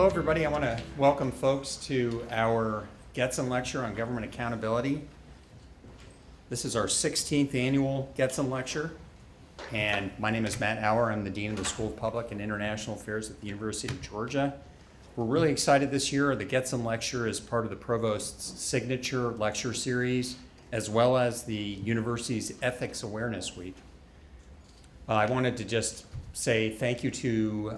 Hello, everybody. I want to welcome folks to our Getzen Lecture on Government Accountability. This is our 16th annual Getzen Lecture, and my name is Matt Auer. I'm the Dean of the School of Public and International Affairs at the University of Georgia. We're really excited this year. The Getzen Lecture is part of the Provost's signature lecture series, as well as the university's Ethics Awareness Week. I wanted to just say thank you to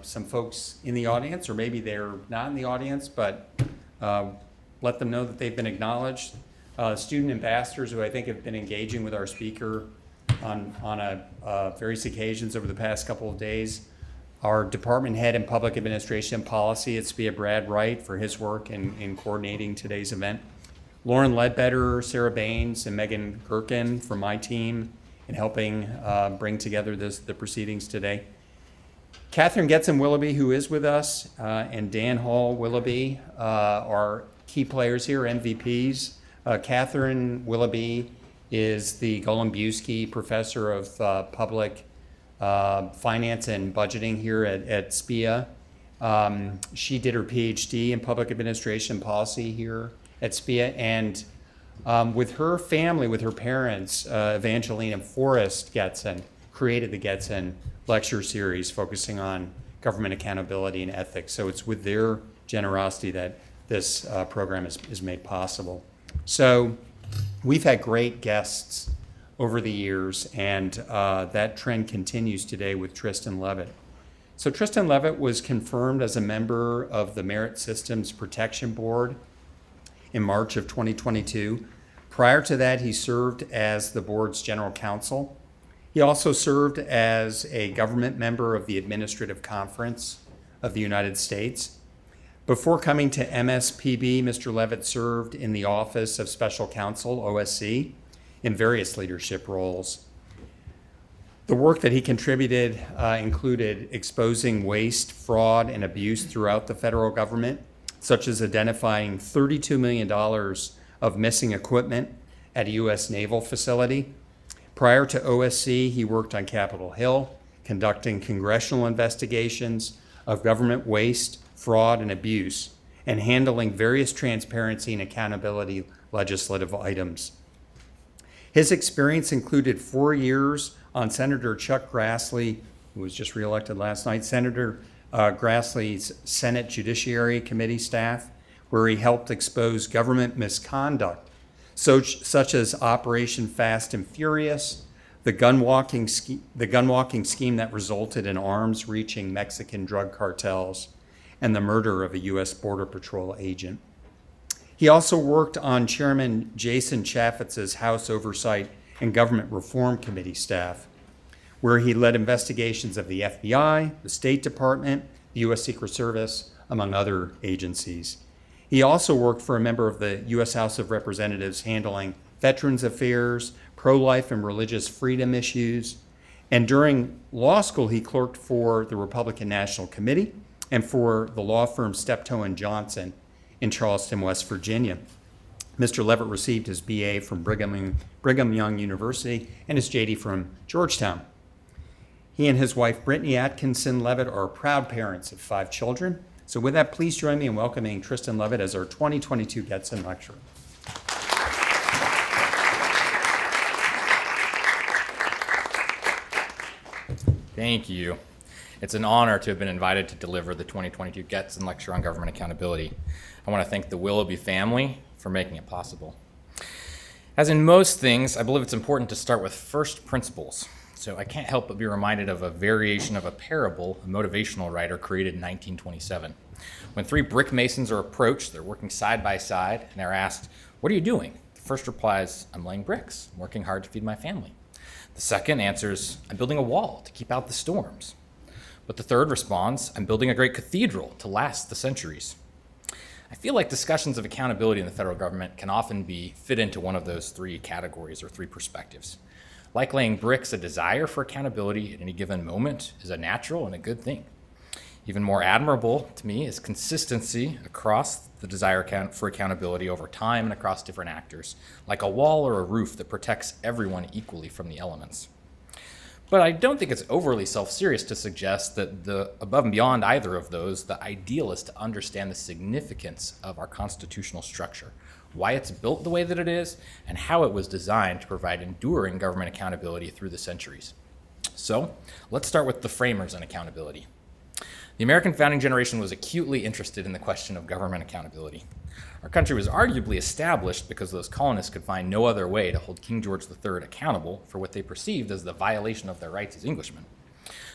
some folks in the audience, or maybe they're not in the audience, but let them know that they've been acknowledged. Student ambassadors who I think have been engaging with our speaker on various occasions over the past couple of days. Our department head in public administration and policy at SPIA, Brad Wright, for his work in coordinating today's event. Lauren Ledbetter, Sarah Baines, and Megan Gherkin from my team in helping bring together the proceedings today. Katherine Getzen Willoughby, who is with us, and Dan Hall Willoughby are key players here, MVPs. Katherine Willoughby is the Golombiewski Professor of Public Finance and Budgeting here at SPIA. She did her PhD in Public Administration Policy here at SPIA, and with her family, with her parents, Evangeline and Forrest Getzen, created the Getzen Lecture series focusing on government accountability and ethics. So it's with their generosity that this program is made possible. So we've had great guests over the years, and that trend continues today with Tristan Leavitt. So Tristan Leavitt was confirmed as a member of the Merit Systems Protection Board in March of 2022. Prior to that, he served as the board's general counsel. He also served as a government member of the Administrative Conference of the United States. Before coming to MSPB, Mr. Leavitt served in the Office of Special Counsel, OSC, in various leadership roles. The work that he contributed included exposing waste, fraud, and abuse throughout the federal government, such as identifying $32 million of missing equipment at a U.S. naval facility. Prior to OSC, he worked on Capitol Hill, conducting congressional investigations of government waste, fraud, and abuse, and handling various transparency and accountability legislative items. His experience included 4 years on Senator Chuck Grassley, who was just reelected last night, Senator Grassley's Senate Judiciary Committee staff, where he helped expose government misconduct, such as Operation Fast and Furious, the gun walking scheme that resulted in arms reaching Mexican drug cartels, and the murder of a U.S. Border Patrol agent. He also worked on Chairman Jason Chaffetz's House Oversight and Government Reform Committee staff, where he led investigations of the FBI, the State Department, the U.S. Secret Service, among other agencies. He also worked for a member of the U.S. House of Representatives handling veterans affairs, pro-life and religious freedom issues. And during law school, he clerked for the Republican National Committee and for the law firm Steptoe & Johnson in Charleston, West Virginia. Mr. Leavitt received his BA from Brigham Young University and his JD from Georgetown. He and his wife, Brittany Atkinson Leavitt, are proud parents of 5 children. So with that, please join me in welcoming Tristan Leavitt as our 2022 Getzen Lecturer. Thank you. It's an honor to have been invited to deliver the 2022 Getzen Lecture on Government Accountability. I want to thank the Willoughby family for making it possible. As in most things, I believe it's important to start with first principles. So I can't help but be reminded of a variation of a parable a motivational writer created in 1927. When 3 brick masons are approached, they're working side by side, and they're asked, "What are you doing?" The first replies, "I'm laying bricks. I'm working hard to feed my family." The second answers, "I'm building a wall to keep out the storms." But the third responds, "I'm building a great cathedral to last the centuries." I feel like discussions of accountability in the federal government can often be fit into one of those 3 categories or 3 perspectives. Like laying bricks, a desire for accountability at any given moment is a natural and a good thing. Even more admirable to me is consistency across the desire for accountability over time and across different actors, like a wall or a roof that protects everyone equally from the elements. But I don't think it's overly self-serious to suggest that above and beyond either of those, the ideal is to understand the significance of our constitutional structure, why it's built the way that it is, and how it was designed to provide enduring government accountability through the centuries. So let's start with the framers and accountability. The American founding generation was acutely interested in the question of government accountability. Our country was arguably established because those colonists could find no other way to hold King George III accountable for what they perceived as the violation of their rights as Englishmen.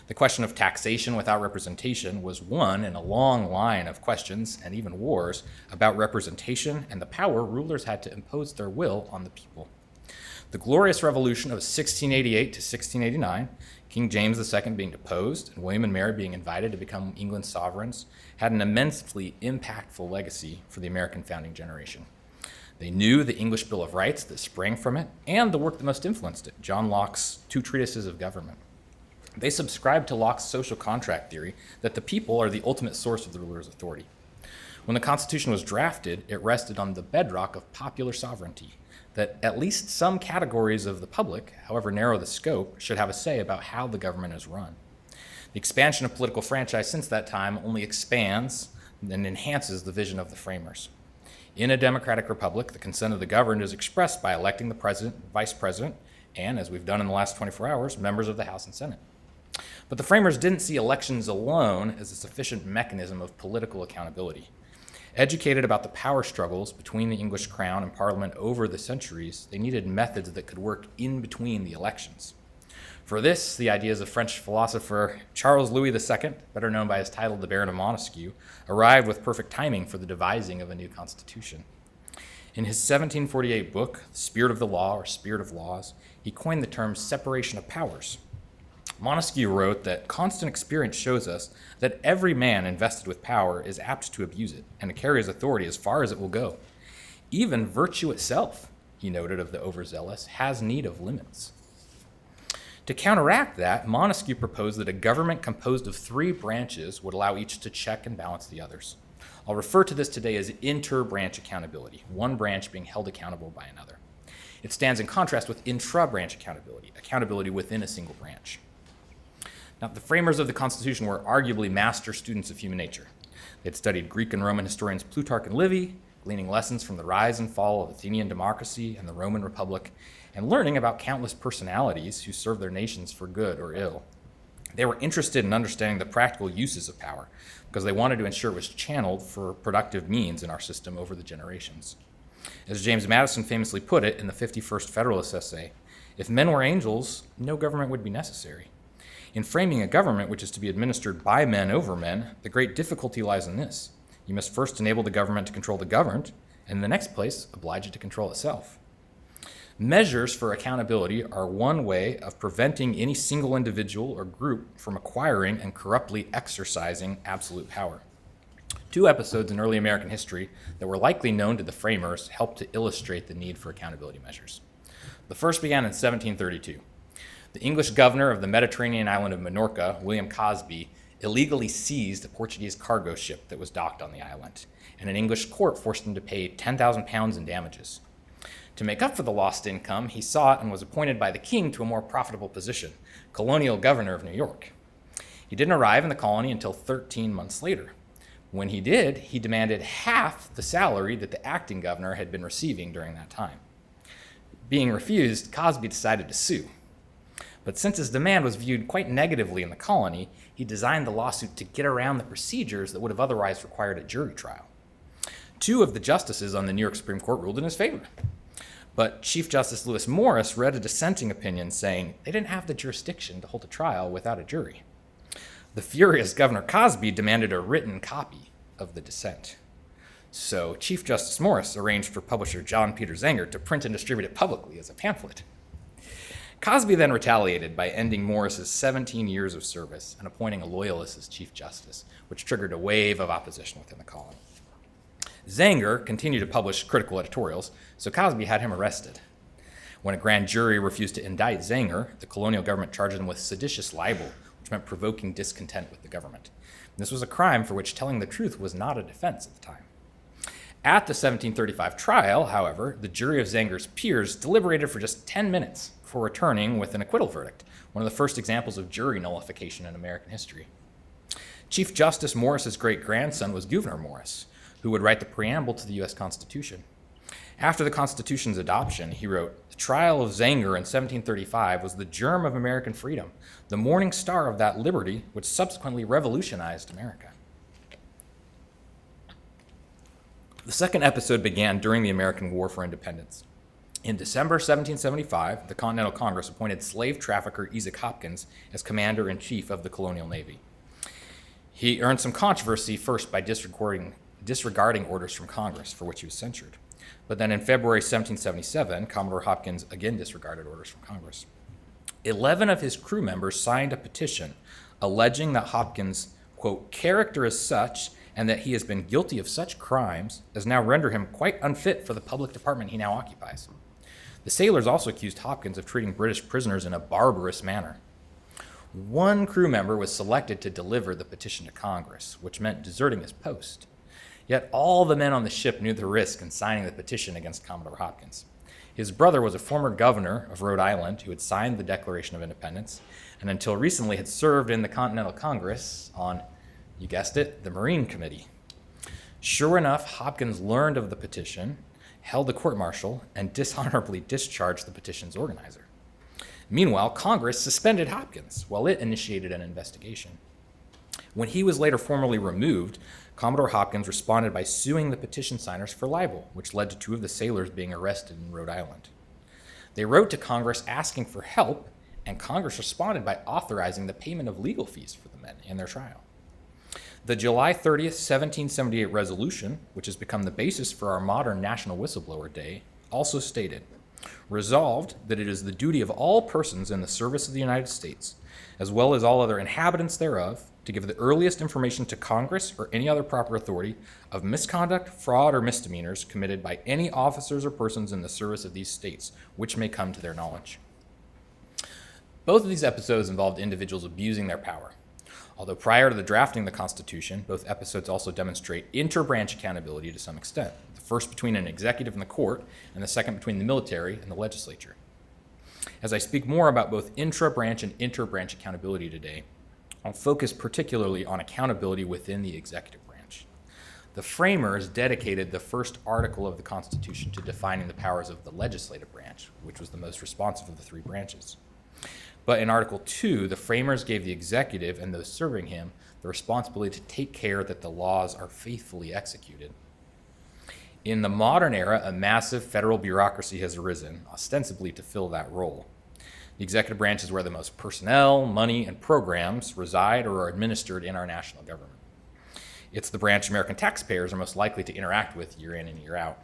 The question of taxation without representation was one in a long line of questions and even wars about representation and the power rulers had to impose their will on the people. The Glorious Revolution of 1688 to 1689, King James II being deposed and William and Mary being invited to become England's sovereigns, had an immensely impactful legacy for the American founding generation. They knew the English Bill of Rights that sprang from it and the work that most influenced it, John Locke's Two Treatises of Government. They subscribed to Locke's social contract theory that the people are the ultimate source of the ruler's authority. When the Constitution was drafted, it rested on the bedrock of popular sovereignty, that at least some categories of the public, however narrow the scope, should have a say about how the government is run. The expansion of political franchise since that time only expands and enhances the vision of the framers. In a democratic republic, the consent of the governed is expressed by electing the president, vice president, and, as we've done in the last 24 hours, members of the House and Senate. But the framers didn't see elections alone as a sufficient mechanism of political accountability. Educated about the power struggles between the English crown and Parliament over the centuries, they needed methods that could work in between the elections. For this, the ideas of French philosopher Charles Louis II, better known by his title the Baron of Montesquieu, arrived with perfect timing for the devising of a new constitution. In his 1748 book, The Spirit of the Law, or Spirit of Laws, he coined the term separation of powers. Montesquieu wrote that constant experience shows us that every man invested with power is apt to abuse it and to carry his authority as far as it will go. Even virtue itself, he noted of the overzealous, has need of limits. To counteract that, Montesquieu proposed that a government composed of three branches would allow each to check and balance the others. I'll refer to this today as inter-branch accountability, one branch being held accountable by another. It stands in contrast with intra-branch accountability, accountability within a single branch. Now, the framers of the Constitution were arguably master students of human nature. They had studied Greek and Roman historians Plutarch and Livy, gleaning lessons from the rise and fall of Athenian democracy and the Roman Republic, and learning about countless personalities who served their nations for good or ill. They were interested in understanding the practical uses of power because they wanted to ensure it was channeled for productive means in our system over the generations. As James Madison famously put it in the 51st Federalist essay, if men were angels, no government would be necessary. In framing a government which is to be administered by men over men, the great difficulty lies in this. You must first enable the government to control the governed, and in the next place, oblige it to control itself. Measures for accountability are one way of preventing any single individual or group from acquiring and corruptly exercising absolute power. Two episodes in early American history that were likely known to the framers helped to illustrate the need for accountability measures. The first began in 1732. The English governor of the Mediterranean island of Minorca, William Cosby, illegally seized a Portuguese cargo ship that was docked on the island, and an English court forced him to pay 10,000 pounds in damages. To make up for the lost income, he sought and was appointed by the king to a more profitable position, colonial governor of New York. He didn't arrive in the colony until 13 months later. When he did, he demanded half the salary that the acting governor had been receiving during that time. Being refused, Cosby decided to sue. But since his demand was viewed quite negatively in the colony, he designed the lawsuit to get around the procedures that would have otherwise required a jury trial. Two of the justices on the New York Supreme Court ruled in his favor. But Chief Justice Lewis Morris read a dissenting opinion saying they didn't have the jurisdiction to hold a trial without a jury. The furious Governor Cosby demanded a written copy of the dissent. So Chief Justice Morris arranged for publisher John Peter Zenger to print and distribute it publicly as a pamphlet. Cosby then retaliated by ending Morris's 17 years of service and appointing a loyalist as Chief Justice, which triggered a wave of opposition within the colony. Zenger continued to publish critical editorials, so Cosby had him arrested. When a grand jury refused to indict Zenger, the colonial government charged him with seditious libel, which meant provoking discontent with the government. This was a crime for which telling the truth was not a defense at the time. At the 1735 trial, however, the jury of Zenger's peers deliberated for just 10 minutes before returning with an acquittal verdict, one of the first examples of jury nullification in American history. Chief Justice Morris's great-grandson was Gouverneur Morris, who would write the preamble to the U.S. Constitution. After the Constitution's adoption, he wrote, "The trial of Zenger in 1735 was the germ of American freedom, the morning star of that liberty which subsequently revolutionized America." The second episode began during the American War for Independence. In December 1775, the Continental Congress appointed slave trafficker Isaac Hopkins as commander-in-chief of the colonial navy. He earned some controversy first by disregarding orders from Congress, for which he was censured. But then in February 1777, Commodore Hopkins again disregarded orders from Congress. 11 of his crew members signed a petition alleging that Hopkins' quote, "character is such and that he has been guilty of such crimes as now render him quite unfit for the public department he now occupies." The sailors also accused Hopkins of treating British prisoners in a barbarous manner. One crew member was selected to deliver the petition to Congress, which meant deserting his post. Yet all the men on the ship knew the risk in signing the petition against Commodore Hopkins. His brother was a former governor of Rhode Island who had signed the Declaration of Independence and until recently had served in the Continental Congress on, you guessed it, the Marine Committee. Sure enough, Hopkins learned of the petition, held a court-martial, and dishonorably discharged the petition's organizer. Meanwhile, Congress suspended Hopkins while it initiated an investigation. When he was later formally removed, Commodore Hopkins responded by suing the petition signers for libel, which led to 2 of the sailors being arrested in Rhode Island. They wrote to Congress asking for help, and Congress responded by authorizing the payment of legal fees for the men in their trial. The July 30th, 1778 resolution, which has become the basis for our modern National Whistleblower Day, also stated, "Resolved that it is the duty of all persons in the service of the United States, as well as all other inhabitants thereof, to give the earliest information to Congress or any other proper authority of misconduct, fraud, or misdemeanors committed by any officers or persons in the service of these states, which may come to their knowledge." Both of these episodes involved individuals abusing their power. Although prior to the drafting of the Constitution, both episodes also demonstrate inter-branch accountability to some extent, the first between an executive and the court, and the second between the military and the legislature. As I speak more about both intra-branch and inter-branch accountability today, I'll focus particularly on accountability within the executive branch. The framers dedicated the first article of the Constitution to defining the powers of the legislative branch, which was the most responsive of the 3 branches. But in Article 2, the framers gave the executive and those serving him the responsibility to take care that the laws are faithfully executed. In the modern era, a massive federal bureaucracy has arisen, ostensibly to fill that role. The executive branch is where the most personnel, money, and programs reside or are administered in our national government. It's the branch American taxpayers are most likely to interact with year in and year out.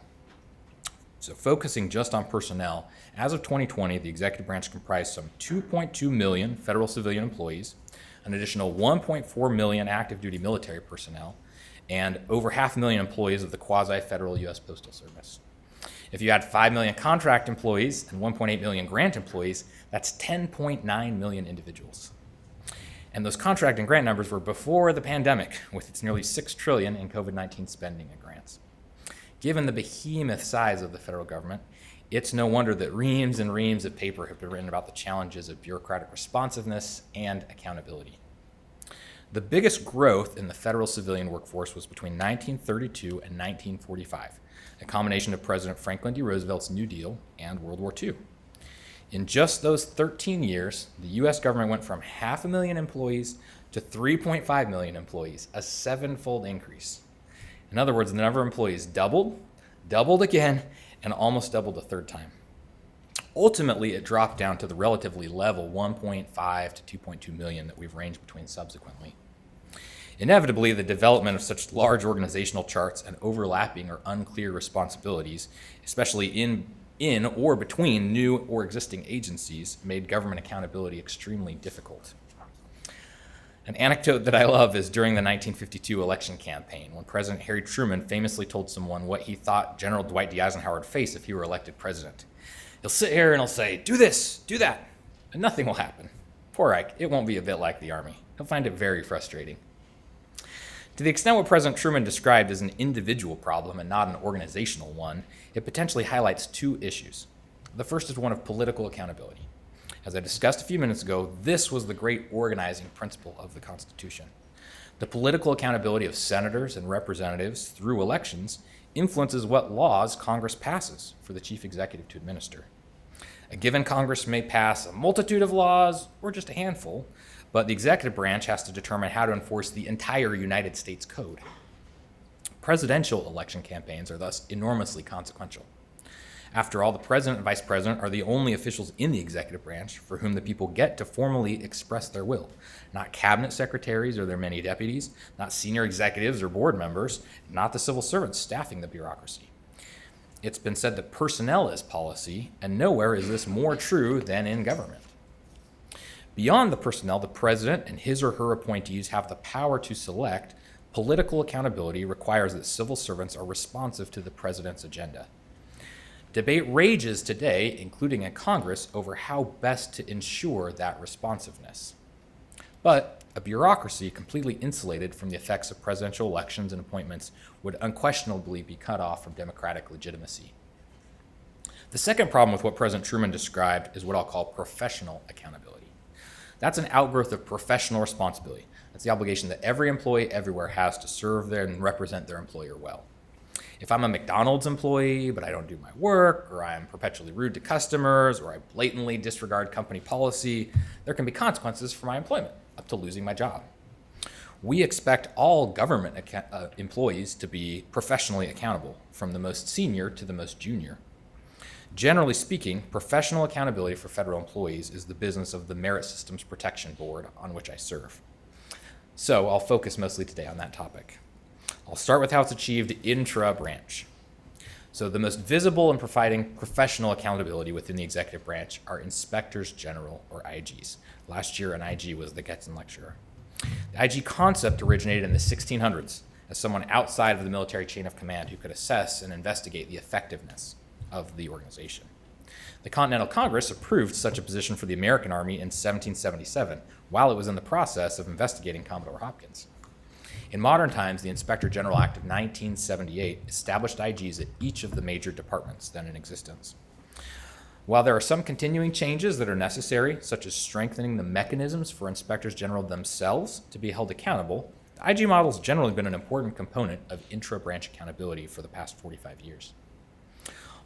So focusing just on personnel, as of 2020, the executive branch comprised some 2.2 million federal civilian employees, an additional 1.4 million active duty military personnel, and over 500,000 employees of the quasi-federal U.S. Postal Service. If you add 5 million contract employees and 1.8 million grant employees, that's 10.9 million individuals. And those contract and grant numbers were before the pandemic, with its nearly $6 trillion in COVID-19 spending and grants. Given the behemoth size of the federal government, it's no wonder that reams and reams of paper have been written about the challenges of bureaucratic responsiveness and accountability. The biggest growth in the federal civilian workforce was between 1932 and 1945, a combination of President Franklin D. Roosevelt's New Deal and World War II. In just those 13 years, the U.S. government went from 500,000 employees to 3.5 million employees, a 7-fold increase. In other words, the number of employees doubled again, and almost doubled a third time. Ultimately, it dropped down to the relatively level 1.5 to 2.2 million that we've ranged between subsequently. Inevitably, the development of such large organizational charts and overlapping or unclear responsibilities, especially in or between new or existing agencies, made government accountability extremely difficult. An anecdote that I love is during the 1952 election campaign, when President Harry Truman famously told someone what he thought General Dwight D. Eisenhower would face if he were elected president. He'll sit here and he'll say, "Do this, do that," and nothing will happen. Poor Ike, it won't be a bit like the Army. He'll find it very frustrating. To the extent what President Truman described as an individual problem and not an organizational one, it potentially highlights two issues. The first is one of political accountability. As I discussed a few minutes ago, this was the great organizing principle of the Constitution. The political accountability of senators and representatives through elections influences what laws Congress passes for the chief executive to administer. A given Congress may pass a multitude of laws or just a handful, but the executive branch has to determine how to enforce the entire United States Code. Presidential election campaigns are thus enormously consequential. After all, the president and vice president are the only officials in the executive branch for whom the people get to formally express their will, not cabinet secretaries or their many deputies, not senior executives or board members, not the civil servants staffing the bureaucracy. It's been said that personnel is policy, and nowhere is this more true than in government. Beyond the personnel, the president and his or her appointees have the power to select. Political accountability requires that civil servants are responsive to the president's agenda. Debate rages today, including in Congress, over how best to ensure that responsiveness. But a bureaucracy completely insulated from the effects of presidential elections and appointments would unquestionably be cut off from democratic legitimacy. The second problem with what President Truman described is what I'll call professional accountability. That's an outgrowth of professional responsibility. That's the obligation that every employee everywhere has to serve there and represent their employer well. If I'm a McDonald's employee, but I don't do my work, or I'm perpetually rude to customers, or I blatantly disregard company policy, there can be consequences for my employment, up to losing my job. We expect all government employees to be professionally accountable, from the most senior to the most junior. Generally speaking, professional accountability for federal employees is the business of the Merit Systems Protection Board, on which I serve. So I'll focus mostly today on that topic. I'll start with how it's achieved intra-branch. So the most visible in providing professional accountability within the executive branch are inspectors general, or IGs. Last year, an IG was the Getzen Lecture. The IG concept originated in the 1600s as someone outside of the military chain of command who could assess and investigate the effectiveness of the organization. The Continental Congress approved such a position for the American Army in 1777, while it was in the process of investigating Commodore Hopkins. In modern times, the Inspector General Act of 1978 established IGs at each of the major departments then in existence. While there are some continuing changes that are necessary, such as strengthening the mechanisms for inspectors general themselves to be held accountable, the IG model has generally been an important component of intra-branch accountability for the past 45 years.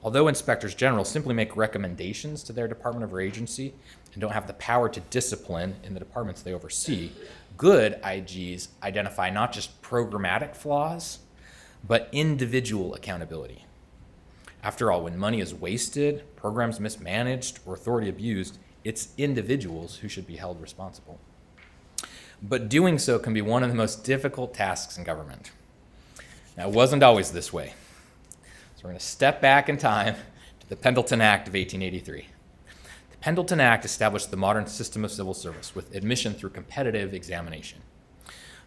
Although inspectors general simply make recommendations to their department or agency and don't have the power to discipline in the departments they oversee, good IGs identify not just programmatic flaws, but individual accountability. After all, when money is wasted, programs mismanaged, or authority abused, it's individuals who should be held responsible. But doing so can be one of the most difficult tasks in government. Now, it wasn't always this way. So we're going to step back in time to the Pendleton Act of 1883. The Pendleton Act established the modern system of civil service with admission through competitive examination.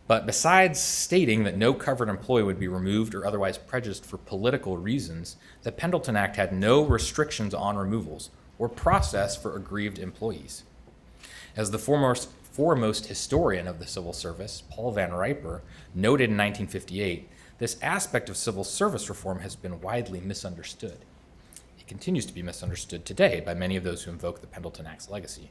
But besides stating that no covered employee would be removed or otherwise prejudiced for political reasons, the Pendleton Act had no restrictions on removals or process for aggrieved employees. As the foremost historian of the civil service, Paul Van Riper, noted in 1958, this aspect of civil service reform has been widely misunderstood. It continues to be misunderstood today by many of those who invoke the Pendleton Act's legacy.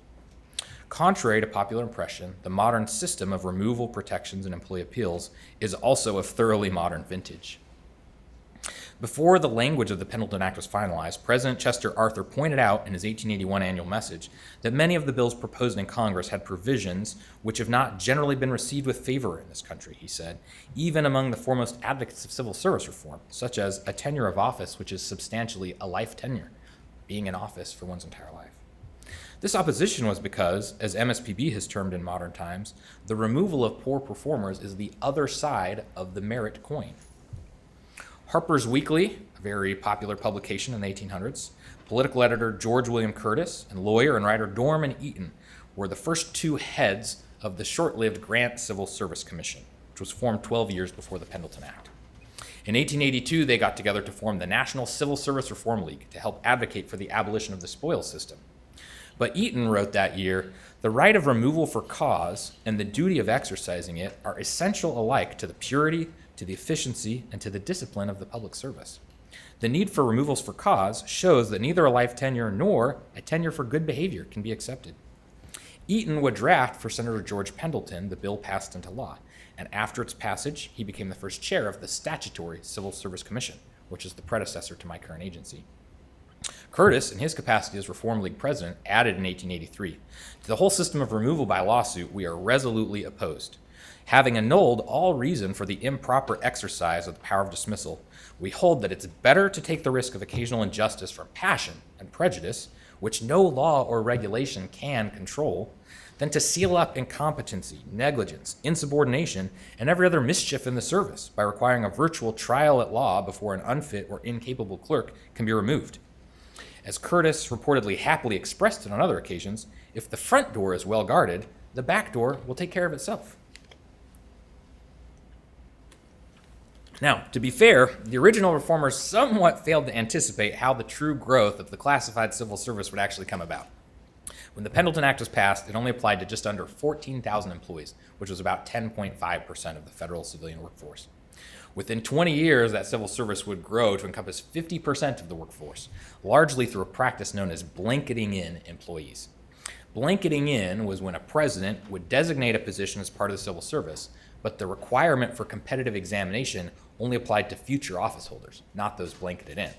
Contrary to popular impression, the modern system of removal protections and employee appeals is also of thoroughly modern vintage. Before the language of the Pendleton Act was finalized, President Chester Arthur pointed out in his 1881 annual message that many of the bills proposed in Congress had provisions which have not generally been received with favor in this country, he said, even among the foremost advocates of civil service reform, such as a tenure of office which is substantially a life tenure, being in office for one's entire life. This opposition was because, as MSPB has termed in modern times, the removal of poor performers is the other side of the merit coin. Harper's Weekly, a very popular publication in the 1800s, political editor George William Curtis and lawyer and writer Dorman Eaton were the first two heads of the short-lived Grant Civil Service Commission, which was formed 12 years before the Pendleton Act. In 1882, they got together to form the National Civil Service Reform League to help advocate for the abolition of the spoils system. But Eaton wrote that year, "The right of removal for cause and the duty of exercising it are essential alike to the purity, to the efficiency, and to the discipline of the public service. The need for removals for cause shows that neither a life tenure nor a tenure for good behavior can be accepted." Eaton would draft for Senator George Pendleton the bill passed into law, and after its passage, he became the first chair of the statutory Civil Service Commission, which is the predecessor to my current agency. Curtis, in his capacity as Reform League president, added in 1883, "To the whole system of removal by lawsuit we are resolutely opposed. Having annulled all reason for the improper exercise of the power of dismissal, we hold that it's better to take the risk of occasional injustice from passion and prejudice, which no law or regulation can control, than to seal up incompetency, negligence, insubordination, and every other mischief in the service by requiring a virtual trial at law before an unfit or incapable clerk can be removed. As Curtis reportedly happily expressed it on other occasions, if the front door is well guarded, the back door will take care of itself." Now, to be fair, the original reformers somewhat failed to anticipate how the true growth of the classified civil service would actually come about. When the Pendleton Act was passed, it only applied to just under 14,000 employees, which was about 10.5% of the federal civilian workforce. Within 20 years, that civil service would grow to encompass 50% of the workforce, largely through a practice known as blanketing in employees. Blanketing in was when a president would designate a position as part of the civil service, but the requirement for competitive examination only applied to future office holders, not those blanketed in.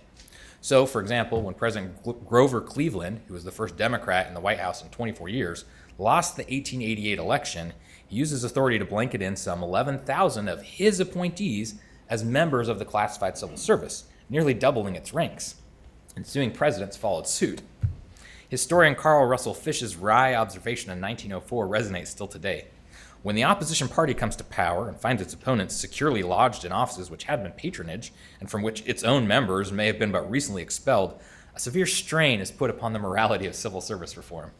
So, for example, when President Grover Cleveland, who was the first Democrat in the White House in 24 years, lost the 1888 election, he used his authority to blanket in some 11,000 of his appointees as members of the classified civil service, nearly doubling its ranks. Ensuing presidents followed suit. Historian Carl Russell Fish's wry observation in 1904 resonates still today. When the opposition party comes to power and finds its opponents securely lodged in offices which had been patronage, and from which its own members may have been but recently expelled, a severe strain is put upon the morality of civil service reform.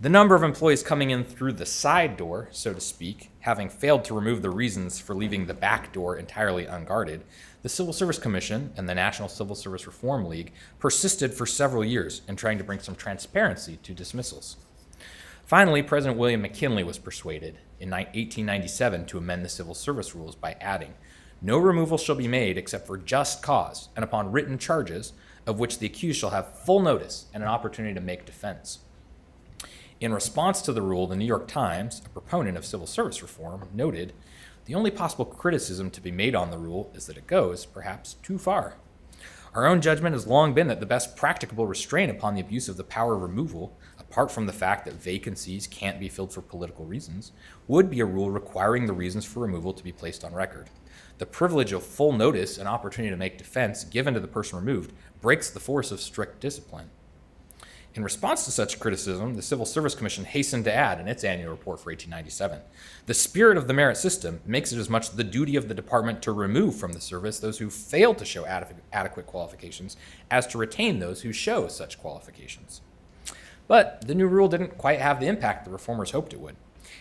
The number of employees coming in through the side door, so to speak, having failed to remove the reasons for leaving the back door entirely unguarded, the Civil Service Commission and the National Civil Service Reform League persisted for several years in trying to bring some transparency to dismissals. Finally, President William McKinley was persuaded in 1897 to amend the civil service rules by adding, "No removal shall be made except for just cause and upon written charges of which the accused shall have full notice and an opportunity to make defense." In response to the rule, the New York Times, a proponent of civil service reform, noted, "The only possible criticism to be made on the rule is that it goes, perhaps, too far. Our own judgment has long been that the best practicable restraint upon the abuse of the power of removal, apart from the fact that vacancies can't be filled for political reasons, would be a rule requiring the reasons for removal to be placed on record. The privilege of full notice and opportunity to make defense given to the person removed breaks the force of strict discipline." In response to such criticism, the Civil Service Commission hastened to add in its annual report for 1897, "The spirit of the merit system makes it as much the duty of the department to remove from the service those who fail to show adequate qualifications as to retain those who show such qualifications." But the new rule didn't quite have the impact the reformers hoped it would.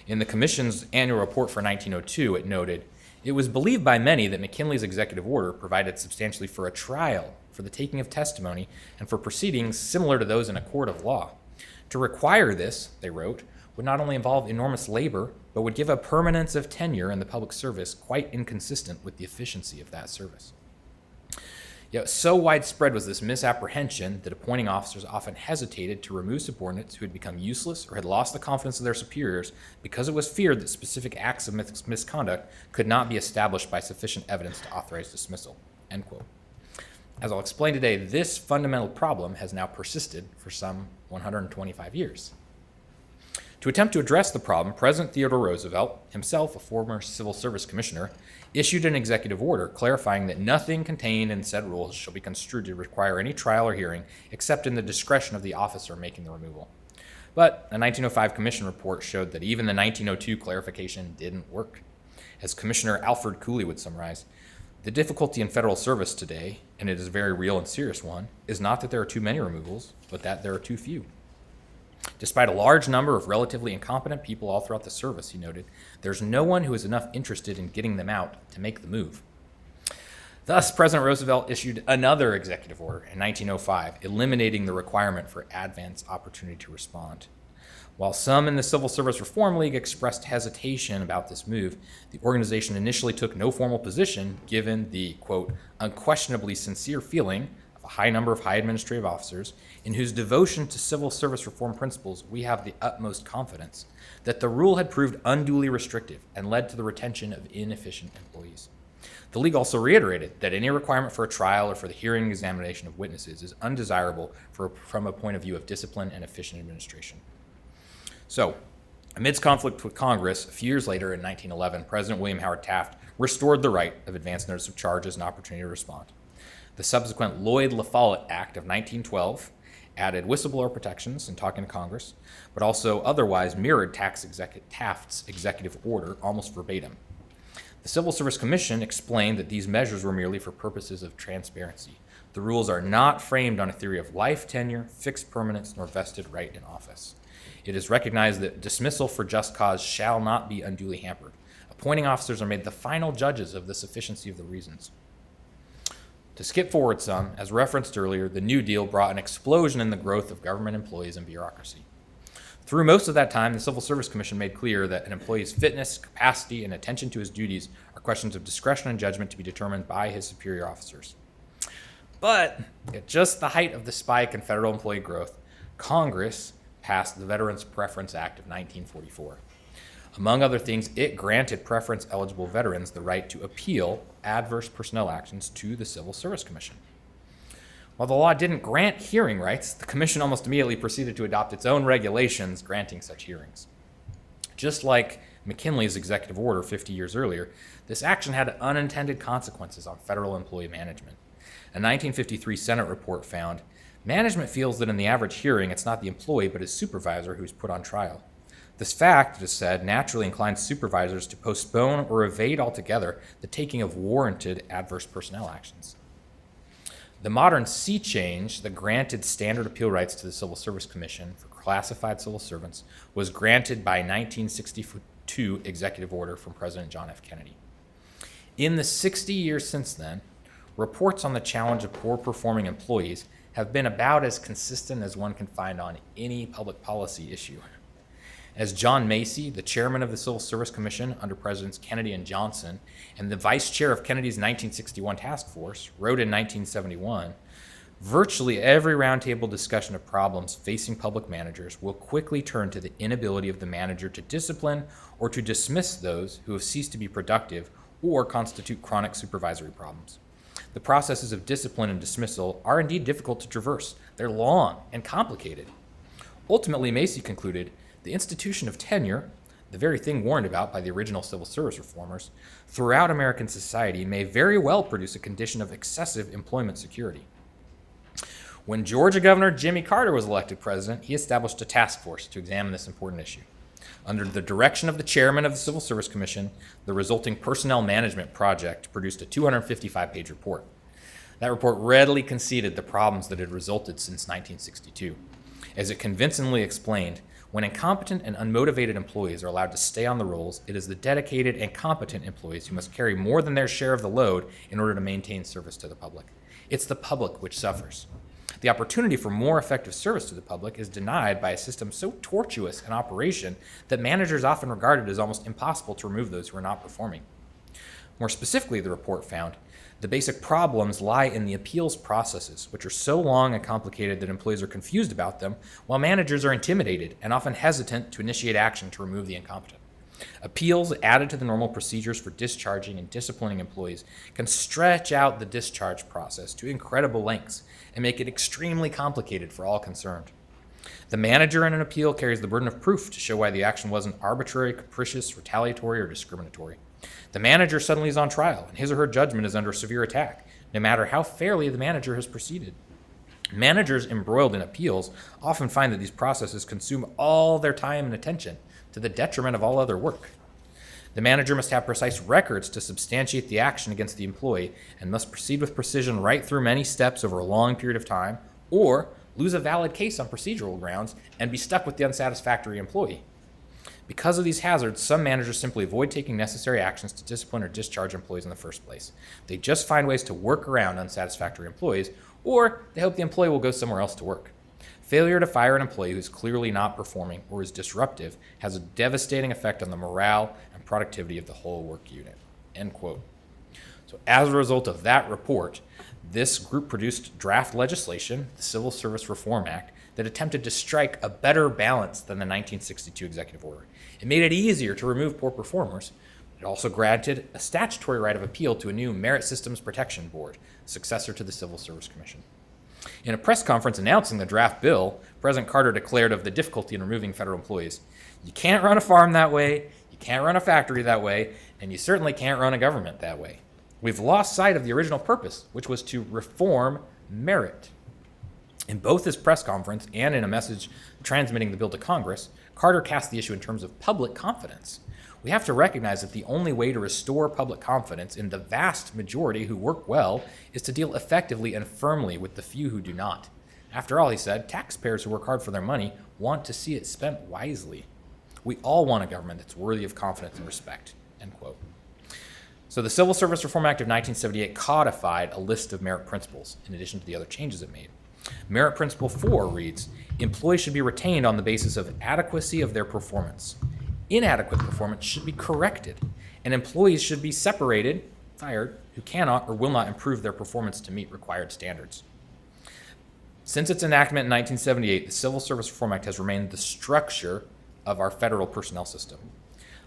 In the Commission's annual report for 1902, it noted, "It was believed by many that McKinley's executive order provided substantially for a trial, for the taking of testimony, and for proceedings similar to those in a court of law. To require this," they wrote, "would not only involve enormous labor, but would give a permanence of tenure in the public service quite inconsistent with the efficiency of that service." Yet so widespread was this misapprehension that appointing officers often hesitated to remove subordinates who had become useless or had lost the confidence of their superiors because it was feared that specific acts of misconduct could not be established by sufficient evidence to authorize dismissal. End quote. As I'll explain today, this fundamental problem has now persisted for some 125 years. To attempt to address the problem, President Theodore Roosevelt, himself a former civil service commissioner, issued an executive order clarifying that nothing contained in said rules shall be construed to require any trial or hearing except in the discretion of the officer making the removal. But a 1905 commission report showed that even the 1902 clarification didn't work. As Commissioner Alfred Cooley would summarize, "The difficulty in federal service today, and it is a very real and serious one, is not that there are too many removals, but that there are too few. Despite a large number of relatively incompetent people all throughout the service," he noted, "there's no one who is enough interested in getting them out to make the move." Thus, President Roosevelt issued another executive order in 1905, eliminating the requirement for advance opportunity to respond. While some in the Civil Service Reform League expressed hesitation about this move, the organization initially took no formal position given the, quote, unquestionably sincere feeling of a high number of high administrative officers in whose devotion to civil service reform principles we have the utmost confidence, that the rule had proved unduly restrictive and led to the retention of inefficient employees. The League also reiterated that any requirement for a trial or for the hearing and examination of witnesses is undesirable from a point of view of discipline and efficient administration. So, amidst conflict with Congress, a few years later in 1911, President William Howard Taft restored the right of advance notice of charges and opportunity to respond. The subsequent Lloyd-La Follette Act of 1912 added whistleblower protections in talking to Congress, but also otherwise mirrored Taft's executive order almost verbatim. The Civil Service Commission explained that these measures were merely for purposes of transparency. The rules are not framed on a theory of life tenure, fixed permanence, nor vested right in office. It is recognized that dismissal for just cause shall not be unduly hampered. Appointing officers are made the final judges of the sufficiency of the reasons. To skip forward some, as referenced earlier, the New Deal brought an explosion in the growth of government employees and bureaucracy. Through most of that time, the Civil Service Commission made clear that an employee's fitness, capacity, and attention to his duties are questions of discretion and judgment to be determined by his superior officers. But at just the height of the spike in federal employee growth, Congress passed the Veterans Preference Act of 1944. Among other things, it granted preference-eligible veterans the right to appeal adverse personnel actions to the Civil Service Commission. While the law didn't grant hearing rights, the Commission almost immediately proceeded to adopt its own regulations granting such hearings. Just like McKinley's executive order 50 years earlier, this action had unintended consequences on federal employee management. A 1953 Senate report found, management feels that in the average hearing, it's not the employee but his supervisor who's put on trial. This fact, it is said, naturally inclines supervisors to postpone or evade altogether the taking of warranted adverse personnel actions. The modern sea change that granted standard appeal rights to the Civil Service Commission for classified civil servants was granted by 1962 executive order from President John F. Kennedy. In the 60 years since then, reports on the challenge of poor performing employees have been about as consistent as one can find on any public policy issue. As John Macy, the chairman of the Civil Service Commission under Presidents Kennedy and Johnson, and the vice chair of Kennedy's 1961 task force, wrote in 1971, virtually every roundtable discussion of problems facing public managers will quickly turn to the inability of the manager to discipline or to dismiss those who have ceased to be productive or constitute chronic supervisory problems. The processes of discipline and dismissal are indeed difficult to traverse. They're long and complicated. Ultimately, Macy concluded, the institution of tenure, the very thing warned about by the original civil service reformers, throughout American society may very well produce a condition of excessive employment security. When Georgia Governor Jimmy Carter was elected president, he established a task force to examine this important issue. Under the direction of the chairman of the Civil Service Commission, the resulting Personnel Management Project produced a 255-page report. That report readily conceded the problems that had resulted since 1962. As it convincingly explained, when incompetent and unmotivated employees are allowed to stay on the rolls, it is the dedicated and competent employees who must carry more than their share of the load in order to maintain service to the public. It's the public which suffers. The opportunity for more effective service to the public is denied by a system so tortuous in operation that managers often regard it as almost impossible to remove those who are not performing. More specifically, the report found, the basic problems lie in the appeals processes, which are so long and complicated that employees are confused about them, while managers are intimidated and often hesitant to initiate action to remove the incompetent. Appeals added to the normal procedures for discharging and disciplining employees can stretch out the discharge process to incredible lengths and make it extremely complicated for all concerned. The manager in an appeal carries the burden of proof to show why the action wasn't arbitrary, capricious, retaliatory, or discriminatory. The manager suddenly is on trial, and his or her judgment is under severe attack, no matter how fairly the manager has proceeded. Managers embroiled in appeals often find that these processes consume all their time and attention to the detriment of all other work. The manager must have precise records to substantiate the action against the employee and must proceed with precision right through many steps over a long period of time, or lose a valid case on procedural grounds and be stuck with the unsatisfactory employee. Because of these hazards, some managers simply avoid taking necessary actions to discipline or discharge employees in the first place. They just find ways to work around unsatisfactory employees, or they hope the employee will go somewhere else to work. Failure to fire an employee who is clearly not performing or is disruptive has a devastating effect on the morale and productivity of the whole work unit. End quote. So as a result of that report, this group produced draft legislation, the Civil Service Reform Act, that attempted to strike a better balance than the 1962 executive order. It made it easier to remove poor performers. It also granted a statutory right of appeal to a new Merit Systems Protection Board, successor to the Civil Service Commission. In a press conference announcing the draft bill, President Carter declared of the difficulty in removing federal employees. You can't run a farm that way, you can't run a factory that way, and you certainly can't run a government that way. We've lost sight of the original purpose, which was to reform merit. In both his press conference and in a message transmitting the bill to Congress, Carter cast the issue in terms of public confidence. We have to recognize that the only way to restore public confidence in the vast majority who work well is to deal effectively and firmly with the few who do not. After all, he said, taxpayers who work hard for their money want to see it spent wisely. We all want a government that's worthy of confidence and respect. End quote. So the Civil Service Reform Act of 1978 codified a list of merit principles in addition to the other changes it made. Merit Principle 4 reads, employees should be retained on the basis of adequacy of their performance. Inadequate performance should be corrected, and employees should be separated, fired, who cannot or will not improve their performance to meet required standards. Since its enactment in 1978, the Civil Service Reform Act has remained the structure of our federal personnel system.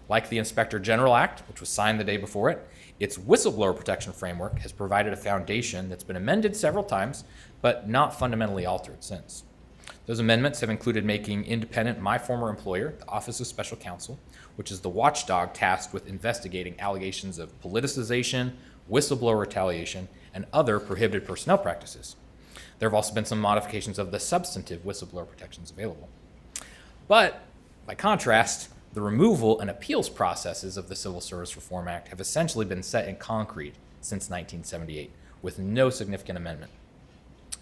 Like the Inspector General Act, which was signed the day before it, its whistleblower protection framework has provided a foundation that's been amended several times, but not fundamentally altered since. Those amendments have included making independent my former employer, the Office of Special Counsel, which is the watchdog tasked with investigating allegations of politicization, whistleblower retaliation, and other prohibited personnel practices. There have also been some modifications of the substantive whistleblower protections available. But, by contrast, the removal and appeals processes of the Civil Service Reform Act have essentially been set in concrete since 1978, with no significant amendment.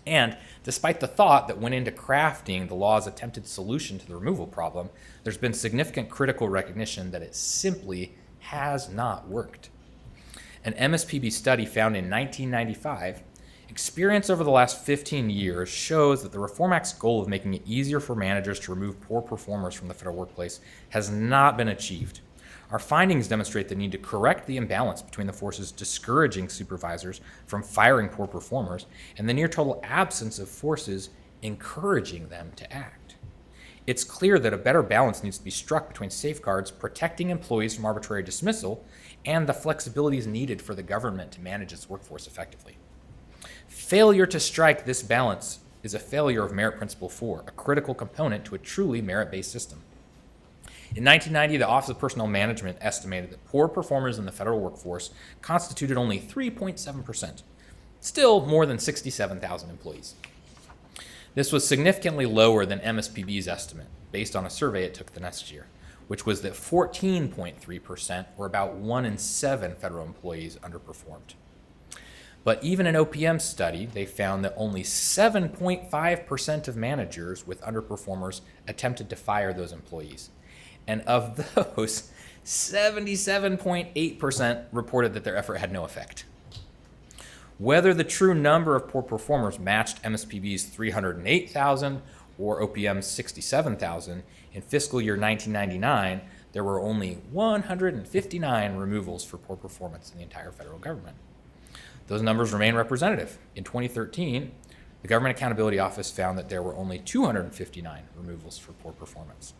And despite the thought that went into crafting the law's attempted solution to the removal problem, there's been significant critical recognition that it simply has not worked. An MSPB study found in 1995, experience over the last 15 years shows that the Reform Act's goal of making it easier for managers to remove poor performers from the federal workplace has not been achieved. Our findings demonstrate the need to correct the imbalance between the forces discouraging supervisors from firing poor performers and the near total absence of forces encouraging them to act. It's clear that a better balance needs to be struck between safeguards protecting employees from arbitrary dismissal and the flexibilities needed for the government to manage its workforce effectively. Failure to strike this balance is a failure of Merit Principle 4, a critical component to a truly merit-based system. In 1990, the Office of Personnel Management estimated that poor performers in the federal workforce constituted only 3.7%, still more than 67,000 employees. This was significantly lower than MSPB's estimate, based on a survey it took the next year, which was that 14.3%, or about 1 in 7 federal employees, underperformed. But even an OPM study, they found that only 7.5% of managers with underperformers attempted to fire those employees. And of those, 77.8% reported that their effort had no effect. Whether the true number of poor performers matched MSPB's 308,000 or OPM's 67,000, in fiscal year 1999, there were only 159 removals for poor performance in the entire federal government. Those numbers remain representative. In 2013, the Government Accountability Office found that there were only 259 removals for poor performance.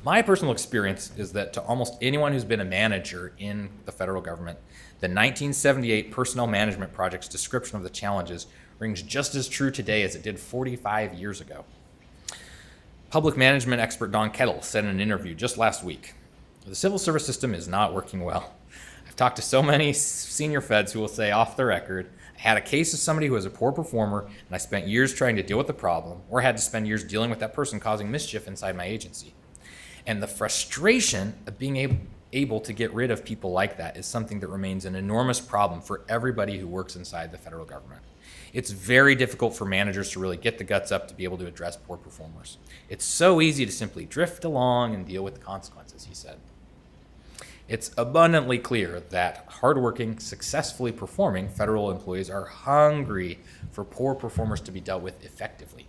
My personal experience is that to almost anyone who's been a manager in the federal government, the 1978 Personnel Management Project's description of the challenges rings just as true today as it did 45 years ago. Public management expert Don Kettle said in an interview just last week, "The civil service system is not working well. I've talked to so many senior feds who will say off the record, I had a case of somebody who was a poor performer and I spent years trying to deal with the problem, or had to spend years dealing with that person causing mischief inside my agency. And the frustration of being able to get rid of people like that is something that remains an enormous problem for everybody who works inside the federal government. It's very difficult for managers to really get the guts up to be able to address poor performers. It's so easy to simply drift along and deal with the consequences, he said. It's abundantly clear that hardworking, successfully performing federal employees are hungry for poor performers to be dealt with effectively.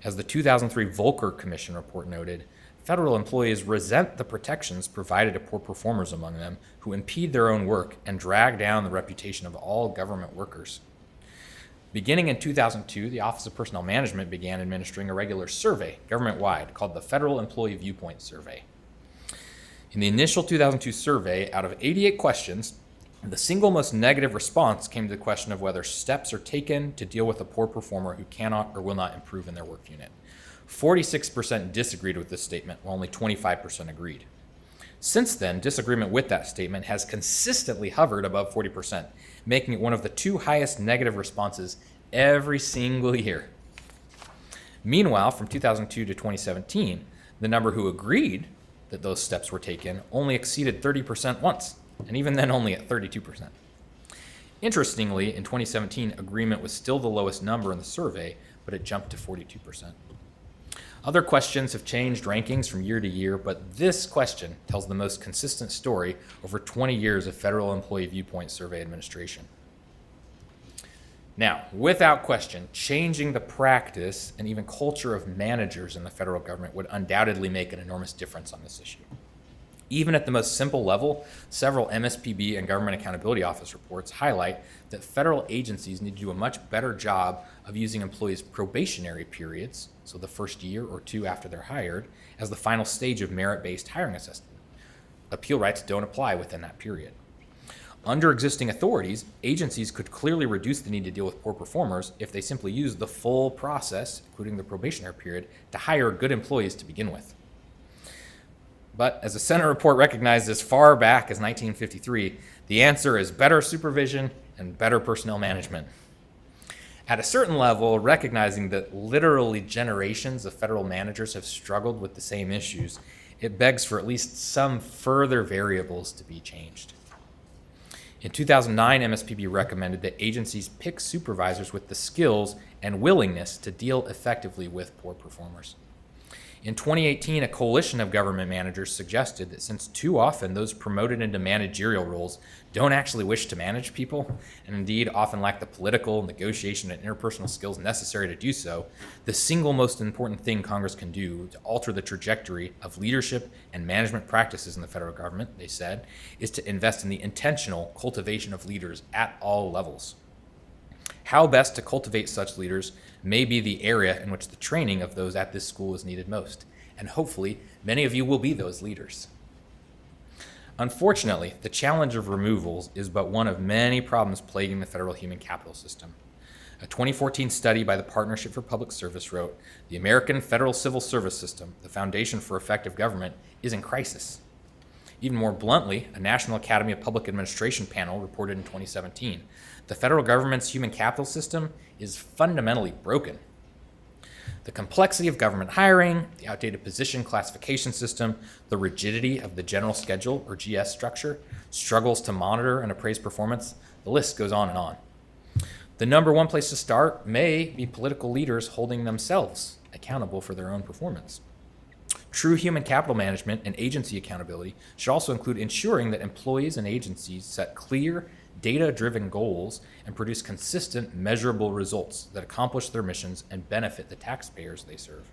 As the 2003 Volcker Commission report noted, federal employees resent the protections provided to poor performers among them who impede their own work and drag down the reputation of all government workers. Beginning in 2002, the Office of Personnel Management began administering a regular survey, government-wide, called the Federal Employee Viewpoint Survey. In the initial 2002 survey, out of 88 questions, the single most negative response came to the question of whether steps are taken to deal with a poor performer who cannot or will not improve in their work unit. 46% disagreed with this statement, while only 25% agreed. Since then, disagreement with that statement has consistently hovered above 40%, making it one of the two highest negative responses every single year. Meanwhile, from 2002 to 2017, the number who agreed that those steps were taken only exceeded 30% once, and even then only at 32%. Interestingly, in 2017, agreement was still the lowest number in the survey, but it jumped to 42%. Other questions have changed rankings from year to year, but this question tells the most consistent story over 20 years of Federal Employee Viewpoint Survey administration. Now, without question, changing the practice and even culture of managers in the federal government would undoubtedly make an enormous difference on this issue. Even at the most simple level, several MSPB and Government Accountability Office reports highlight that federal agencies need to do a much better job of using employees' probationary periods, so the first year or two after they're hired, as the final stage of merit-based hiring assessment. Appeal rights don't apply within that period. Under existing authorities, agencies could clearly reduce the need to deal with poor performers if they simply used the full process, including the probationary period, to hire good employees to begin with. But as the Senate report recognized as far back as 1953, the answer is better supervision and better personnel management. At a certain level, recognizing that literally generations of federal managers have struggled with the same issues, it begs for at least some further variables to be changed. In 2009, MSPB recommended that agencies pick supervisors with the skills and willingness to deal effectively with poor performers. In 2018, a coalition of government managers suggested that since too often those promoted into managerial roles don't actually wish to manage people, and indeed often lack the political, negotiation, and interpersonal skills necessary to do so, the single most important thing Congress can do to alter the trajectory of leadership and management practices in the federal government, they said, is to invest in the intentional cultivation of leaders at all levels. How best to cultivate such leaders may be the area in which the training of those at this school is needed most, and hopefully many of you will be those leaders. Unfortunately, the challenge of removals is but one of many problems plaguing the federal human capital system. A 2014 study by the Partnership for Public Service wrote, "The American federal civil service system, the foundation for effective government, is in crisis." Even more bluntly, a National Academy of Public Administration panel reported in 2017, the federal government's human capital system is fundamentally broken. The complexity of government hiring, the outdated position classification system, the rigidity of the general schedule or GS structure, struggles to monitor and appraise performance, the list goes on and on. The number one place to start may be political leaders holding themselves accountable for their own performance. True human capital management and agency accountability should also include ensuring that employees and agencies set clear, data-driven goals and produce consistent, measurable results that accomplish their missions and benefit the taxpayers they serve.